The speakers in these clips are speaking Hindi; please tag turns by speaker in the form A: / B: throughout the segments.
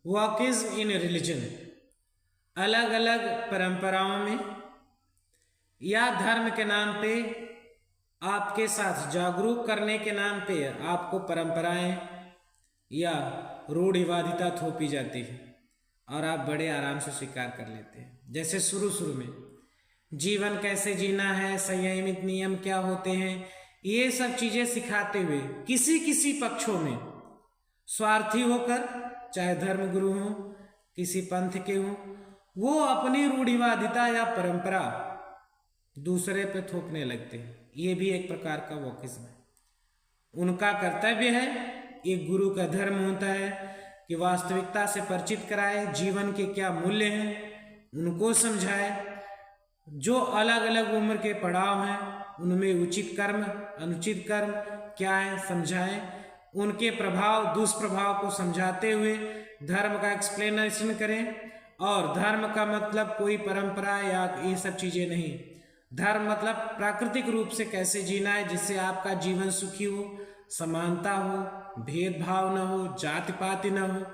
A: वॉकिज्म इन रिलीजन, अलग अलग परंपराओं में या धर्म के नाम पे आपके साथ जागरूक करने के नाम पे आपको परंपराएं या रूढ़िवादिता थोपी जाती है और आप बड़े आराम से स्वीकार कर लेते हैं। जैसे शुरू शुरू में जीवन कैसे जीना है, संयमित नियम क्या होते हैं, ये सब चीजें सिखाते हुए किसी किसी पक्षों में स्वार्थी होकर, चाहे धर्मगुरु हो, किसी पंथ के हो, वो अपनी रूढ़िवादिता या परंपरा दूसरे पे थोपने लगते हैं। ये भी एक प्रकार का वॉकिज्म है। उनका कर्तव्य है, एक गुरु का धर्म होता है कि वास्तविकता से परिचित कराए, जीवन के क्या मूल्य हैं उनको समझाए, जो अलग अलग उम्र के पड़ाव हैं उनमें उचित कर्म अनुचित कर्म क्या है समझाएं, उनके प्रभाव दुष्प्रभाव को समझाते हुए धर्म का एक्सप्लेनेशन करें। और धर्म का मतलब कोई परंपरा या ये सब चीजें नहीं, धर्म मतलब प्राकृतिक रूप से कैसे जीना है जिससे आपका जीवन सुखी हो, समानता हो, भेदभाव न हो, जाति पाति न हो,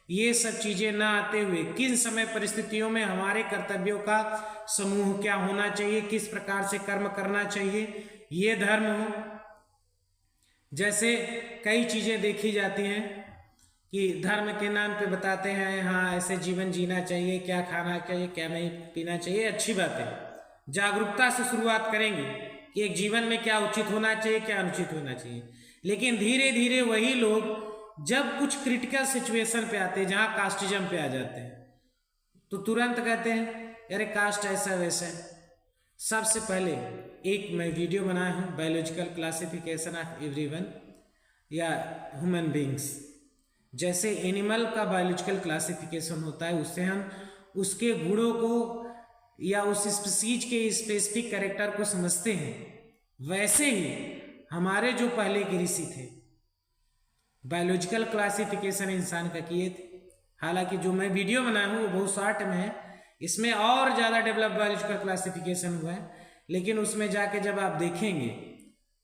A: ये सब चीजें न आते हुए किन समय परिस्थितियों में हमारे कर्तव्यों का समूह क्या होना चाहिए, किस प्रकार से कर्म करना चाहिए, ये धर्म हो। जैसे कई चीजें देखी जाती हैं कि धर्म के नाम पे बताते हैं हाँ ऐसे जीवन जीना चाहिए, क्या खाना चाहिए, क्या नहीं पीना चाहिए, अच्छी बात है। जागरूकता से शुरुआत करेंगे कि एक जीवन में क्या उचित होना चाहिए, क्या अनुचित होना चाहिए। लेकिन धीरे धीरे वही लोग जब कुछ क्रिटिकल सिचुएशन पे आते हैं, जहाँ कास्टिज्म पे आ जाते हैं, तो तुरंत कहते हैं अरे कास्ट ऐसा वैसा है। सबसे पहले एक मैं वीडियो बनाया हूँ, बायोलॉजिकल क्लासिफिकेशन ऑफ एवरीवन या ह्यूमन बींग्स। जैसे एनिमल का बायोलॉजिकल क्लासिफिकेशन होता है, उससे हम उसके गुणों को या उस स्पीसीज के स्पेसिफिक कैरेक्टर को समझते हैं, वैसे ही हमारे जो पहले के ऋषि थे बायोलॉजिकल क्लासिफिकेशन इंसान का किए थे। हालांकि जो मैं वीडियो बनाया हूँ वो बहुत शॉर्ट में है, इसमें और ज़्यादा डेवलप बायोलॉजिकल क्लासिफिकेशन हुआ है। लेकिन उसमें जाके जब आप देखेंगे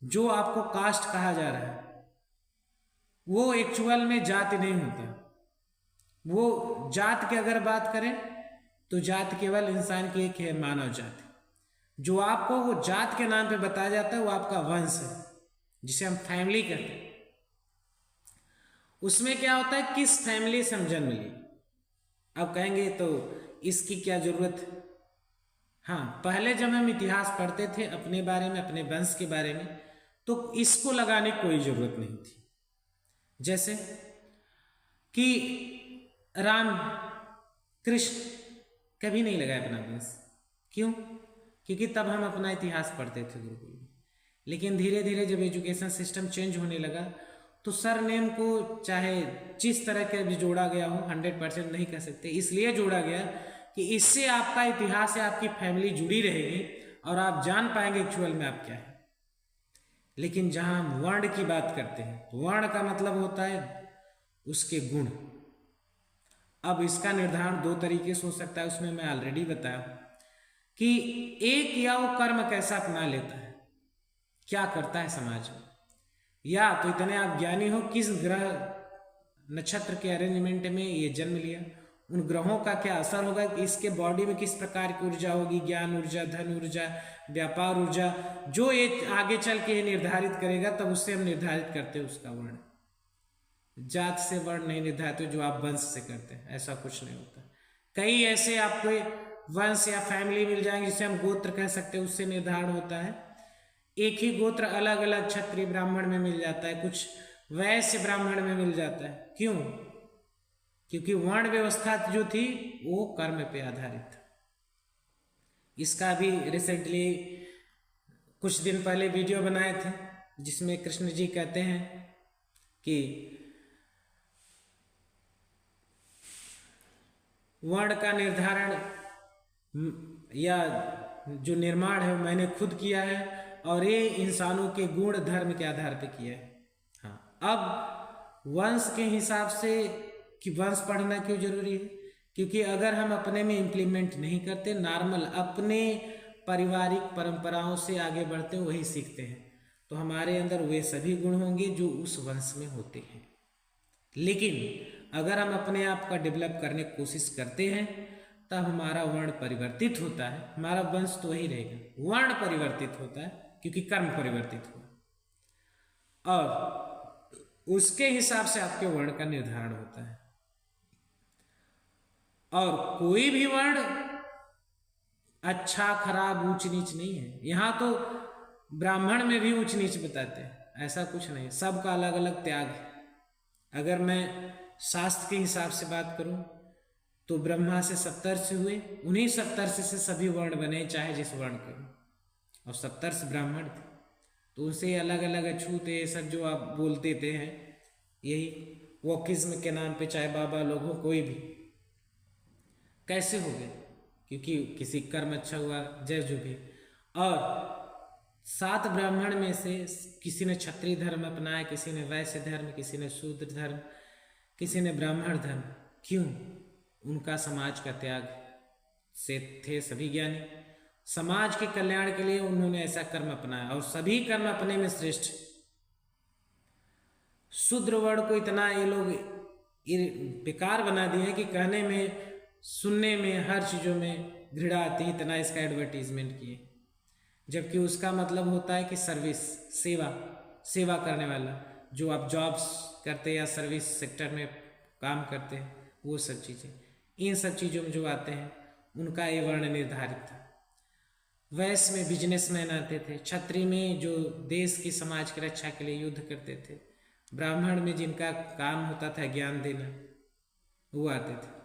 A: जो आपको कास्ट कहा जा रहा है वो एक्चुअल में जाति नहीं होता। वो जात की अगर बात करें तो जात केवल इंसान की एक है, मानव जाति। जो आपको वो जात के नाम पे बताया जाता है वो आपका वंश है, जिसे हम फैमिली कहते हैं। उसमें क्या होता है, किस फैमिली से हम जन्म लिए। अब कहेंगे तो इसकी क्या जरूरत। हाँ, पहले जब हम इतिहास पढ़ते थे अपने बारे में, अपने वंश के बारे में, तो इसको लगाने की कोई जरूरत नहीं थी। जैसे कि राम कृष्ण कभी नहीं लगाया अपना वंश। क्यों? क्योंकि तब हम अपना इतिहास पढ़ते थे गुरुकुल में। लेकिन धीरे धीरे जब एजुकेशन सिस्टम चेंज होने लगा तो सरनेम को चाहे जिस तरह के भी जोड़ा गया हो, 100% नहीं कह सकते, इसलिए जोड़ा गया कि इससे आपका इतिहास है, आपकी फैमिली जुड़ी रहेगी और आप जान पाएंगे एक्चुअल में आप क्या है। लेकिन जहां हम वर्ण की बात करते हैं तो वर्ण का मतलब होता है उसके गुण। अब इसका निर्धारण दो तरीके से हो सकता है, उसमें मैं ऑलरेडी बताया कि एक या वो कर्म कैसा अपना लेता है, क्या करता है समाज में, या तो इतने आप ज्ञानी हो किस ग्रह नक्षत्र के अरेंजमेंट में ये जन्म लिया, उन ग्रहों का क्या असर होगा, कि इसके बॉडी में किस प्रकार की ऊर्जा होगी, ज्ञान ऊर्जा, धन ऊर्जा, व्यापार ऊर्जा, जो ये आगे चल के निर्धारित करेगा, तब उससे हम निर्धारित करते हैं उसका वर्ण। जात से वर्ण नहीं निर्धारित हो जो आप वंश से करते हैं, ऐसा कुछ नहीं होता। कई ऐसे आपको वंश या फैमिली मिल जाएंगे जिसे हम गोत्र कह सकते हैं, उससे निर्धारण होता है। एक ही गोत्र अलग अलग क्षत्रिय ब्राह्मण में मिल जाता है, कुछ वैश्य ब्राह्मण में मिल जाता है। क्यों? क्योंकि वर्ण व्यवस्था जो थी वो कर्म पे आधारित था। इसका भी रिसेंटली कुछ दिन पहले वीडियो बनाए थे जिसमें कृष्ण जी कहते हैं कि वर्ण का निर्धारण या जो निर्माण है मैंने खुद किया है और ये इंसानों के गुण धर्म के आधार पर किया है। हाँ, अब वंश के हिसाब से कि वंश पढ़ना क्यों जरूरी है? क्योंकि अगर हम अपने में इम्प्लीमेंट नहीं करते, नॉर्मल अपने पारिवारिक परंपराओं से आगे बढ़ते वही सीखते हैं, तो हमारे अंदर वे सभी गुण होंगे जो उस वंश में होते हैं। लेकिन अगर हम अपने आप का डेवलप करने की कोशिश करते हैं तब हमारा वर्ण परिवर्तित होता है, हमारा वंश तो वही रहेगा, वर्ण परिवर्तित होता है क्योंकि कर्म परिवर्तित हुआ और उसके हिसाब से आपके वर्ण का निर्धारण होता है। और कोई भी वर्ण अच्छा खराब ऊंच नीच नहीं है। यहाँ तो ब्राह्मण में भी ऊंच नीच बताते हैं, ऐसा कुछ नहीं, सबका अलग अलग त्याग है। अगर मैं शास्त्र के हिसाब से बात करूं तो ब्रह्मा से सप्तर्षि हुए, उन्हीं सप्तर्षि से सभी वर्ण बने, चाहे जिस वर्ण के, और सप्तर्षि ब्राह्मण थे तो उनसे अलग अलग अछूत ये सब जो आप बोल देते हैं, यही वोकिज्म के नाम पे, चाहे बाबा लोग हो कोई भी, कैसे हो गए? क्योंकि किसी कर्म अच्छा हुआ, जय जो भी। और 7 ब्राह्मण में से किसी ने क्षत्रिय धर्म अपनाया, किसी ने वैश्य धर्म, किसी ने शूद्र धर्म, किसी ने ब्राह्मण धर्म। क्यों? उनका समाज का त्याग से थे सभी ज्ञानी, समाज के कल्याण के लिए उन्होंने ऐसा कर्म अपनाया और सभी कर्म अपने में श्रेष्ठ। शूद्र वर्ण को इतना ये लोग बेकार बना दिए कि कहने में, सुनने में, हर चीज़ों में घृणा आती है, इतना इसका एडवर्टीजमेंट किए, जबकि उसका मतलब होता है कि सर्विस, सेवा करने वाला। जो आप जॉब्स करते या सर्विस सेक्टर में काम करते हैं, वो सब चीज़ें, इन सब चीज़ों में जो आते हैं उनका ये वर्ण निर्धारित था। वैश्य में बिजनेसमैन आते थे, क्षत्रिय में जो देश की समाज की रक्षा के लिए युद्ध करते थे, ब्राह्मण में जिनका काम होता था ज्ञान देना, वो आते थे।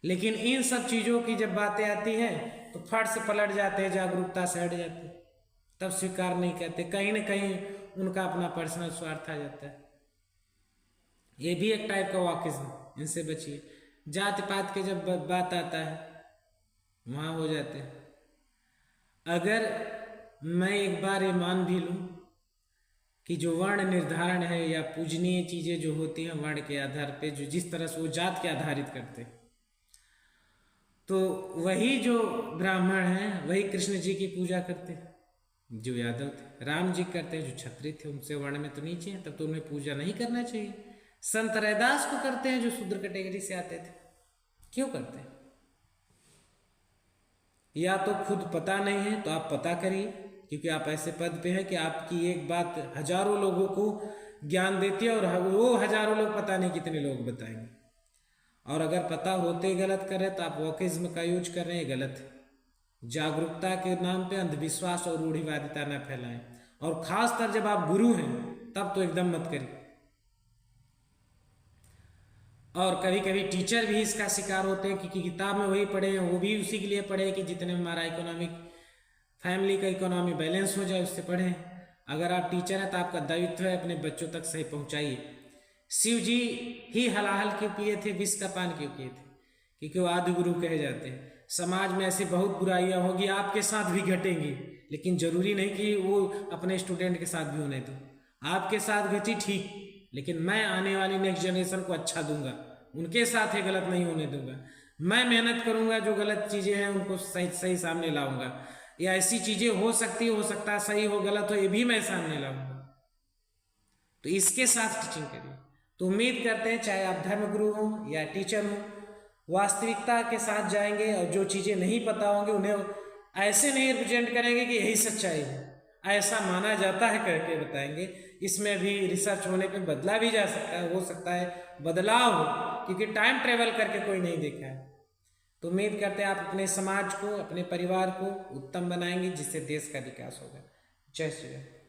A: लेकिन इन सब चीज़ों की जब बातें आती हैं तो फट से पलट जाते हैं, जागरूकता से हट जाते हैं, तब स्वीकार नहीं करते, कहीं ना कहीं उनका अपना पर्सनल स्वार्थ आ जाता है। ये भी एक टाइप का वॉकिज्म, इनसे बचिए। जाति पात के जब बात आता है वहाँ हो जाते हैं। अगर मैं एक बार ये मान भी लूँ कि जो वर्ण निर्धारण है या पूजनीय चीज़ें जो होती हैं वर्ण के आधार पे, जो जिस तरह से वो जात के आधारित करते हैं, तो वही जो ब्राह्मण हैं वही कृष्ण जी की पूजा करते हैं, जो यादव थे, राम जी करते हैं, जो क्षत्रिय थे उनसे वर्ण में तो नीचे हैं, तब तो उन्हें पूजा नहीं करना चाहिए। संत रैदास को करते हैं जो शूद्र कैटेगरी से आते थे, क्यों करते हैं? या तो खुद पता नहीं है तो आप पता करिए, क्योंकि आप ऐसे पद पे हैं कि आपकी एक बात हजारों लोगों को ज्ञान देती है और वो हजारों लोग पता नहीं कितने लोग बताएंगे। और अगर पता होते गलत कर रहे तो आप वोकिज्म का यूज कर रहे हैं, गलत है। जागरूकता के नाम पे अंधविश्वास और रूढ़िवादिता न फैलाएं, और खासकर जब आप गुरु हैं तब तो एकदम मत करिए। और कभी कभी टीचर भी इसका शिकार होते हैं, क्योंकि किताब में वही पढ़े हैं, वो भी उसी के लिए पढ़े कि जितने हमारा इकोनॉमिक, फैमिली का इकोनॉमी बैलेंस हो जाए, उससे पढ़ें। अगर आप टीचर हैं तो आपका दायित्व है अपने बच्चों तक सही पहुंचाइए। शिव जी ही हलाहल क्यों पिए थे, विष का पान क्यों किए थे? क्योंकि वो आदि गुरु कहे जाते हैं। समाज में ऐसी बहुत बुराइयां होगी, आपके साथ भी घटेंगी, लेकिन जरूरी नहीं कि वो अपने स्टूडेंट के साथ भी होने दो। आपके साथ घटी ठीक, लेकिन मैं आने वाली नेक्स्ट जनरेशन को अच्छा दूंगा, उनके साथ ये गलत नहीं होने दूंगा। मैं मेहनत करूंगा, जो गलत चीजें हैं उनको सही सामने लाऊंगा, या ऐसी चीजें हो सकता है सही हो गलत हो, ये भी मैं सामने लाऊंगा। तो इसके साथ टीचिंग करिए। तो उम्मीद करते हैं चाहे आप धर्मगुरु हो या टीचर हो, वास्तविकता के साथ जाएंगे और जो चीजें नहीं पता होंगी उन्हें ऐसे नहीं रिप्रेजेंट करेंगे कि यही सच्चाई है, ऐसा माना जाता है करके बताएंगे। इसमें भी रिसर्च होने पे बदला भी जा सकता है, हो सकता है बदलाव हो, क्योंकि टाइम ट्रेवल करके कोई नहीं देखा है। तो उम्मीद करते हैं आप अपने समाज को, अपने परिवार को उत्तम बनाएंगे, जिससे देश का विकास होगा। जय श्री राम।